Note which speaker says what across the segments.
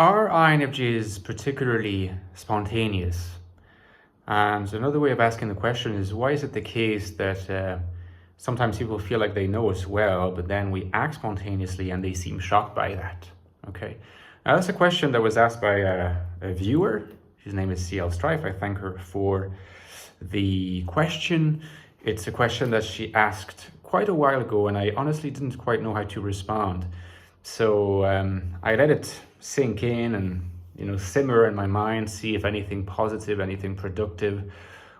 Speaker 1: Are INFJs particularly spontaneous? And another way of asking the question is, why is it the case that sometimes people feel like they know us well, but then we act spontaneously and they seem shocked by that? Okay, now that's a question that was asked by a viewer. His name is CL Strife. I thank her for the question. It's a question that she asked quite a while ago, and I honestly didn't quite know how to respond. So I let it sink in and simmer in my mind, see if anything positive, anything productive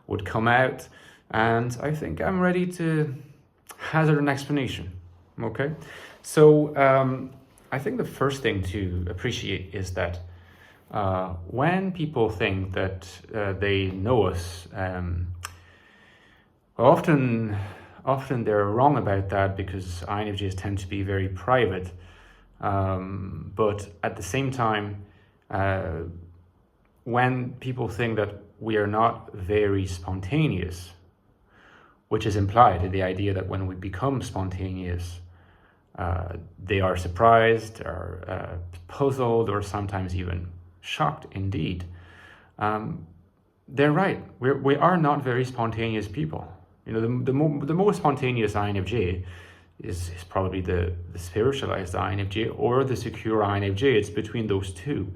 Speaker 1: would come out. And I think I'm ready to hazard an explanation. Okay, so I think the first thing to appreciate is that when people think that they know us, often they're wrong about that, because INFJs tend to be very private. But at the same time, when people think that we are not very spontaneous, which is implied in the idea that when we become spontaneous, they are surprised or puzzled or sometimes even shocked indeed. They're right. We are not very spontaneous people. The most spontaneous INFJ is probably the spiritualized INFJ or the secure INFJ. It's between those two.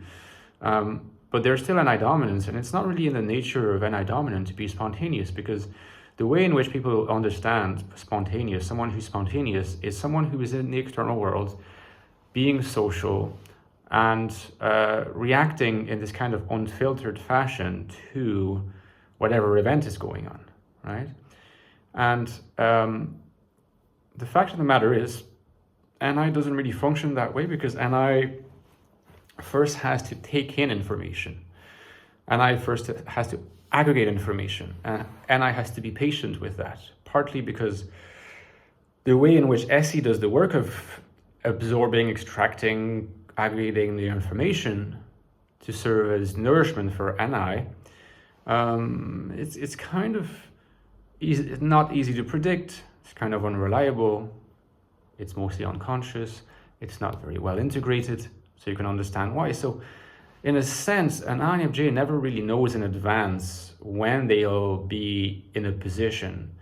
Speaker 1: But there's still NI dominance, and it's not really in the nature of NI dominant to be spontaneous, because the way in which people understand spontaneous, someone who's spontaneous, is someone who is in the external world, being social, and reacting in this kind of unfiltered fashion to whatever event is going on, right? And the fact of the matter is, NI doesn't really function that way, because NI first has to take in information. NI first has to aggregate information, and NI has to be patient with that, partly because the way in which SE does the work of absorbing, extracting, aggregating the information to serve as nourishment for NI, it's kind of not easy to predict. It's kind of unreliable. It's mostly unconscious. It's not very well integrated, so you can understand why. So in a sense, an INFJ never really knows in advance when they'll be in a position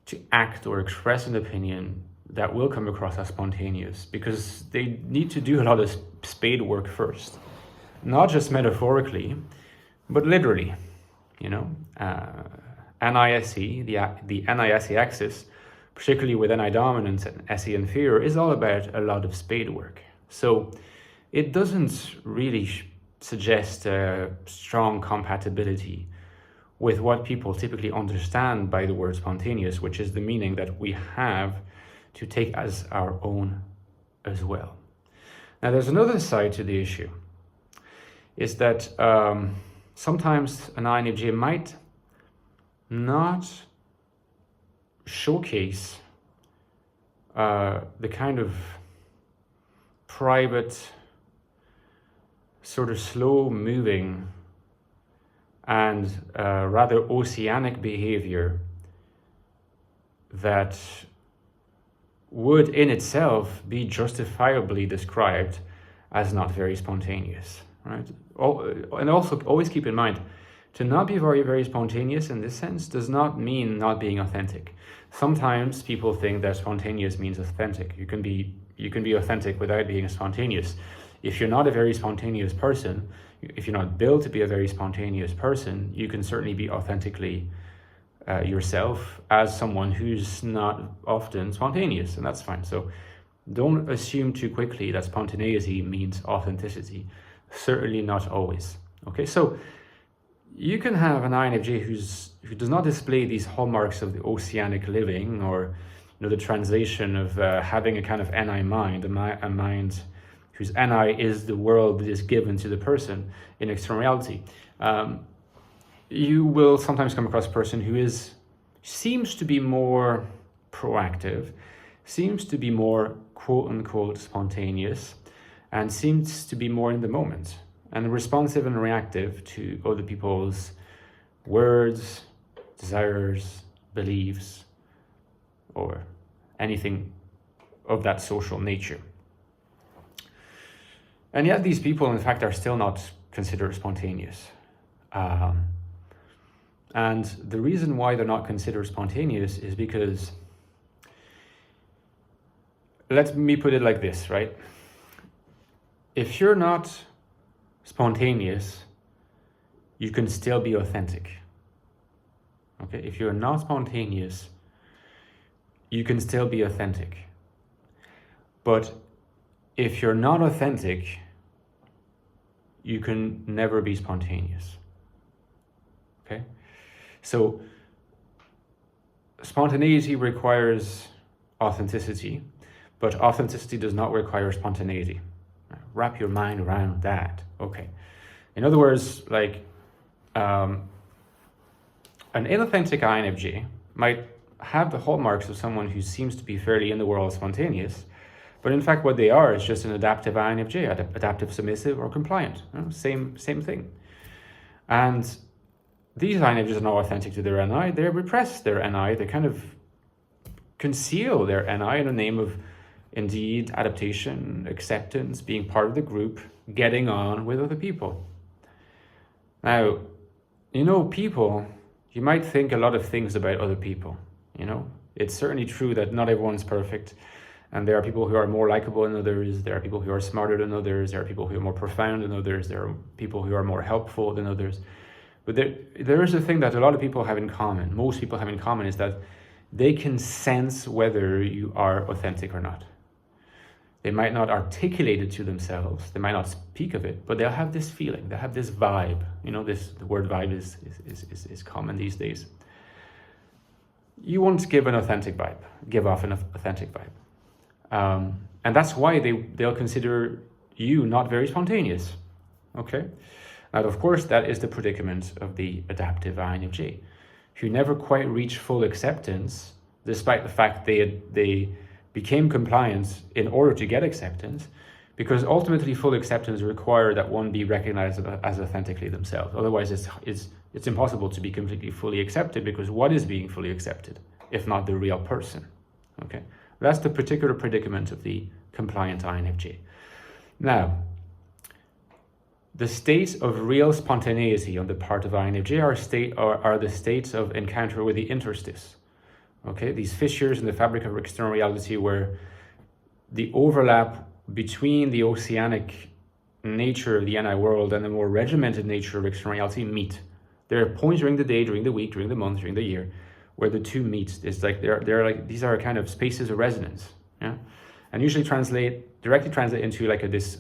Speaker 1: to act or express an opinion that will come across as spontaneous, because they need to do a lot of spade work first, not just metaphorically, but literally. NISE, the NISE axis, particularly with NI dominance and SE inferior, is all about a lot of spade work. So it doesn't really suggest a strong compatibility with what people typically understand by the word spontaneous, which is the meaning that we have to take as our own as well. Now, there's another side to the issue, is that sometimes an INFJ might not showcase the kind of private, sort of slow-moving and rather oceanic behavior that would in itself be justifiably described as not very spontaneous, right? And also always keep in mind, to not be very, very spontaneous in this sense does not mean not being authentic. Sometimes people think that spontaneous means authentic. You can be authentic without being spontaneous. If you're not a very spontaneous person, if you're not built to be a very spontaneous person, you can certainly be authentically yourself as someone who's not often spontaneous, and that's fine. So don't assume too quickly that spontaneity means authenticity. Certainly not always. Okay, so you can have an INFJ who does not display these hallmarks of the oceanic living, or the translation of having a kind of NI mind, a mind whose NI is the world that is given to the person in externality. You will sometimes come across a person who seems to be more proactive, seems to be more quote-unquote spontaneous, and seems to be more in the moment and responsive and reactive to other people's words, desires, beliefs, or anything of that social nature. And yet these people, in fact, are still not considered spontaneous. And the reason why they're not considered spontaneous is because, let me put it like this, right? If you're not spontaneous, you can still be authentic. Okay, if you're not spontaneous, you can still be authentic. But if you're not authentic, you can never be spontaneous. Okay? So spontaneity requires authenticity, but authenticity does not require spontaneity. Wrap your mind around that. Okay. In other words, like an inauthentic INFJ might have the hallmarks of someone who seems to be fairly in the world spontaneous, but in fact what they are is just an adaptive INFJ, adaptive, submissive, or compliant. You know, same thing. And these INFJs are not authentic to their NI. They repress their NI. They kind of conceal their NI in the name of, indeed, adaptation, acceptance, being part of the group, getting on with other people. Now, you know, people, you might think a lot of things about other people. You know, it's certainly true that not everyone's perfect. And there are people who are more likable than others. There are people who are smarter than others. There are people who are more profound than others. There are people who are more helpful than others. But there is a thing that a lot of people have in common, most people have in common, is that they can sense whether you are authentic or not. They might not articulate it to themselves, they might not speak of it, but they'll have this feeling, they have this vibe. You know, the word vibe is common these days. You won't give an authentic vibe, give off an authentic vibe. And that's why they'll consider you not very spontaneous, okay? Now, of course, that is the predicament of the adaptive INFJ, who never quite reach full acceptance, despite the fact they became compliant in order to get acceptance, because ultimately full acceptance requires that one be recognized as authentically themselves. Otherwise, it's impossible to be completely fully accepted, because what is being fully accepted, if not the real person? Okay, that's the particular predicament of the compliant INFJ. Now, the state of real spontaneity on the part of INFJ are the states of encounter with the interstice. Okay, these fissures in the fabric of external reality where the overlap between the oceanic nature of the NI world and the more regimented nature of external reality meet. There are points during the day, during the week, during the month, during the year, where the two meet. It's like they're like, these are kind of spaces of resonance, yeah, and usually directly translate into like this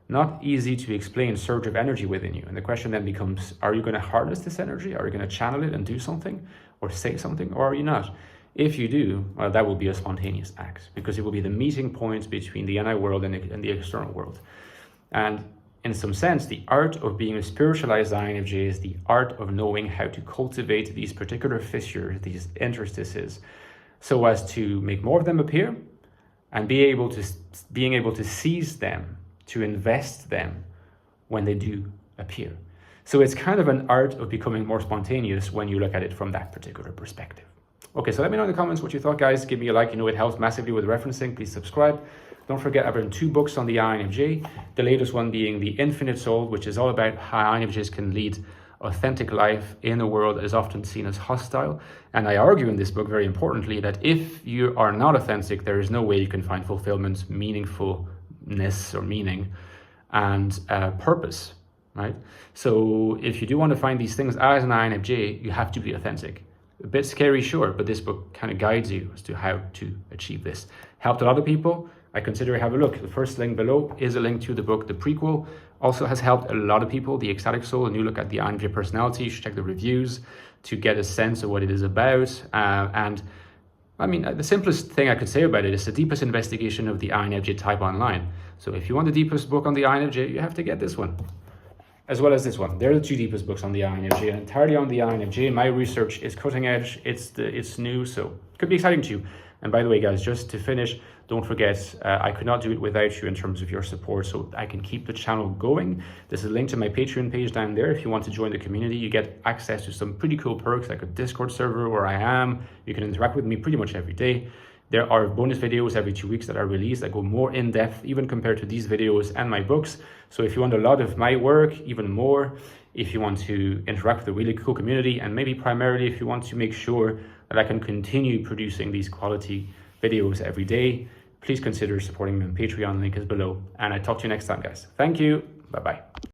Speaker 1: not easy to explain surge of energy within you. And the question then becomes, are you going to harness this energy? Are you going to channel it and do something or say something, or are you not? If you do, well, that will be a spontaneous act, because it will be the meeting point between the NI world and the external world. And in some sense, the art of being a spiritualized INFJ is the art of knowing how to cultivate these particular fissures, these interstices, so as to make more of them appear and being able to seize them, to invest them when they do appear. So it's kind of an art of becoming more spontaneous when you look at it from that particular perspective. Okay, so let me know in the comments what you thought, guys. Give me a like, you know it helps massively with referencing. Please subscribe. Don't forget, I've written 2 books on the INFJ, the latest one being The Infinite Soul, which is all about how INFJs can lead authentic life in a world that is often seen as hostile. And I argue in this book, very importantly, that if you are not authentic, there is no way you can find fulfillment, meaningfulness or meaning, and purpose, right? So if you do want to find these things as an INFJ, you have to be authentic. A bit scary, sure, but this book kind of guides you as to how to achieve this. Helped a lot of people. I consider have a look. The first link below is a link to the book, The Prequel. Also has helped a lot of people, The Ecstatic Soul, a new look at the INFJ personality. You should check the reviews to get a sense of what it is about. And I mean, the simplest thing I could say about it is the deepest investigation of the INFJ type online. So if you want the deepest book on the INFJ, you have to get this one, as well as this one. They're the 2 deepest books on the INFJ, and entirely on the INFJ. My research is cutting edge, it's new, so it could be exciting to you. And by the way, guys, just to finish, don't forget, I could not do it without you in terms of your support, so I can keep the channel going. There's a link to my Patreon page down there. If you want to join the community, you get access to some pretty cool perks, like a Discord server where I am. You can interact with me pretty much every day. There are bonus videos every 2 weeks that are released that go more in depth, even compared to these videos and my books. So if you want a lot of my work, even more, if you want to interact with a really cool community, and maybe primarily if you want to make sure that I can continue producing these quality videos every day, please consider supporting me on Patreon. Link is below. And I talk to you next time, guys. Thank you. Bye-bye.